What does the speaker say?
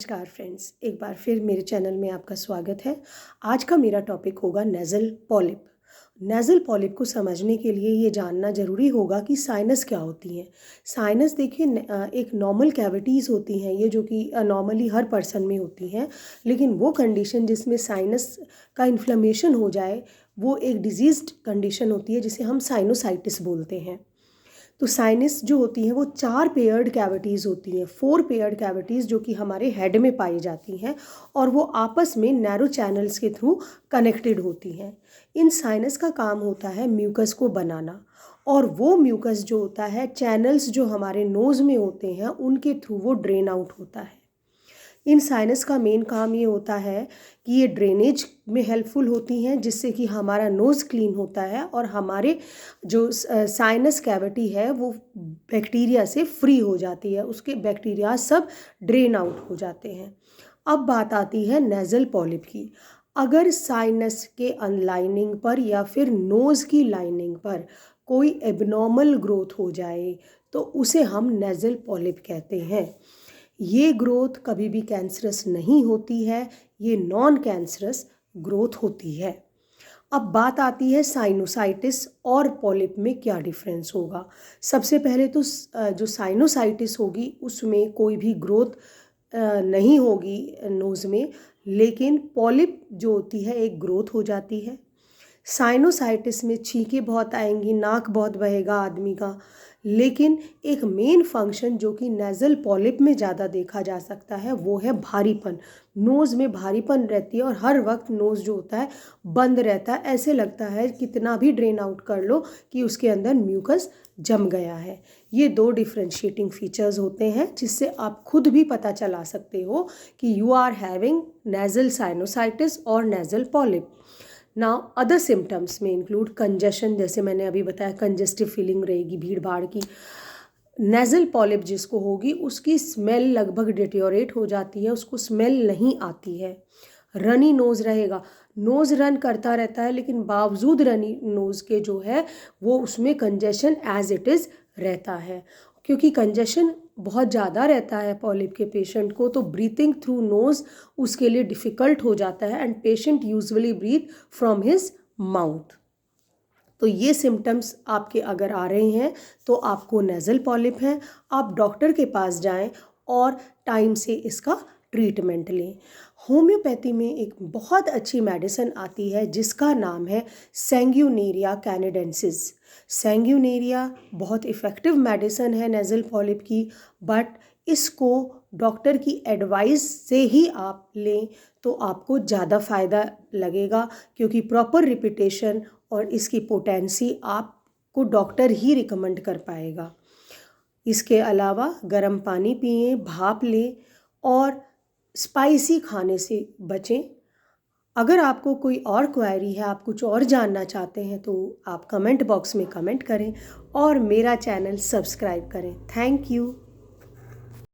नमस्कार फ्रेंड्स, एक बार फिर मेरे चैनल में आपका स्वागत है। आज का मेरा टॉपिक होगा नेज़ल पॉलिप। नेज़ल पॉलिप को समझने के लिए ये जानना ज़रूरी होगा कि साइनस क्या होती हैं। साइनस देखिए एक नॉर्मल कैविटीज़ होती हैं ये, जो कि नॉर्मली हर पर्सन में होती हैं, लेकिन वो कंडीशन जिसमें साइनस का इन्फ्लेमेशन हो जाए वो एक डिजीज़्ड कंडीशन होती है जिसे हम साइनोसाइटिस बोलते हैं। तो साइनस जो होती हैं वो 4 पेयर्ड कैविटीज़ होती हैं, 4 पेयर्ड कैविटीज़ जो कि हमारे हेड में पाई जाती हैं और वो आपस में नैरो चैनल्स के थ्रू कनेक्टेड होती हैं। इन साइनस का काम होता है म्यूकस को बनाना, और वो म्यूकस जो होता है चैनल्स जो हमारे नोज़ में होते हैं उनके थ्रू वो ड्रेन आउट होता है। इन साइनस का मेन काम ये होता है कि ये ड्रेनेज में हेल्पफुल होती हैं, जिससे कि हमारा नोज़ क्लीन होता है और हमारे जो साइनस कैविटी है वो बैक्टीरिया से फ्री हो जाती है, उसके बैक्टीरिया सब ड्रेन आउट हो जाते हैं। अब बात आती है नेज़ल पॉलिप की। अगर साइनस के लाइनिंग पर या फिर नोज़ की लाइनिंग पर कोई एबनॉर्मल ग्रोथ हो जाए तो उसे हम नेज़ल पॉलिप कहते हैं। ये ग्रोथ कभी भी कैंसरस नहीं होती है, ये नॉन कैंसरस ग्रोथ होती है। अब बात आती है साइनोसाइटिस और पॉलिप में क्या डिफरेंस होगा। सबसे पहले तो जो साइनोसाइटिस होगी उसमें कोई भी ग्रोथ नहीं होगी नोज़ में, लेकिन पॉलिप जो होती है एक ग्रोथ हो जाती है। साइनोसाइटिस में छींकें बहुत आएंगी, नाक बहुत बहेगा आदमी का, लेकिन एक मेन फंक्शन जो कि नेज़ल पॉलिप में ज़्यादा देखा जा सकता है वो है भारीपन। नोज़ में भारीपन रहती है और हर वक्त नोज़ जो होता है बंद रहता है, ऐसे लगता है कितना भी ड्रेन आउट कर लो कि उसके अंदर म्यूकस जम गया है। ये 2 डिफ्रेंशिएटिंग फीचर्स होते हैं जिससे आप खुद भी पता चला सकते हो कि you are having nasal sinusitis और nasal polyp. Now other symptoms में इंक्लूड कंजेशन, जैसे मैंने अभी बताया कंजेस्टिव फीलिंग रहेगी भीड़ भाड़ की। नेज़ल पॉलिप जिसको होगी उसकी स्मेल लगभग डिटेरियोरेट हो जाती है, उसको स्मेल नहीं आती है। रनी नोज़ रहेगा, नोज़ रन करता रहता है लेकिन बावजूद रनी नोज़ के जो है वो उसमें कंजेशन एज इट इज़ रहता है, क्योंकि कंजेशन बहुत ज़्यादा रहता है पॉलिप के पेशेंट को, तो ब्रीथिंग थ्रू नोज़ उसके लिए डिफ़िकल्ट हो जाता है and patient usually breathe from his mouth. तो ये सिम्टम्स आपके अगर आ रहे हैं तो आपको नेज़ल पॉलिप है, आप डॉक्टर के पास जाएं और टाइम से इसका ट्रीटमेंट लें। होम्योपैथी में एक बहुत अच्छी मेडिसिन आती है जिसका नाम है सैंग्यूनेरिया कैनेडेंसिस। सैंग्यूनेरिया बहुत इफ़ेक्टिव मेडिसिन है नेज़ल पॉलिप की, बट इसको डॉक्टर की एडवाइस से ही आप लें तो आपको ज़्यादा फ़ायदा लगेगा, क्योंकि प्रॉपर रिपीटेशन और इसकी पोटेंसी आपको डॉक्टर ही रिकमेंड कर पाएगा। इसके अलावा गर्म पानी पिएं, भाप लें और स्पाइसी खाने से बचें। अगर आपको कोई और क्वेरी है, आप कुछ और जानना चाहते हैं तो आप कमेंट बॉक्स में कमेंट करें और मेरा चैनल सब्सक्राइब करें। Thank you.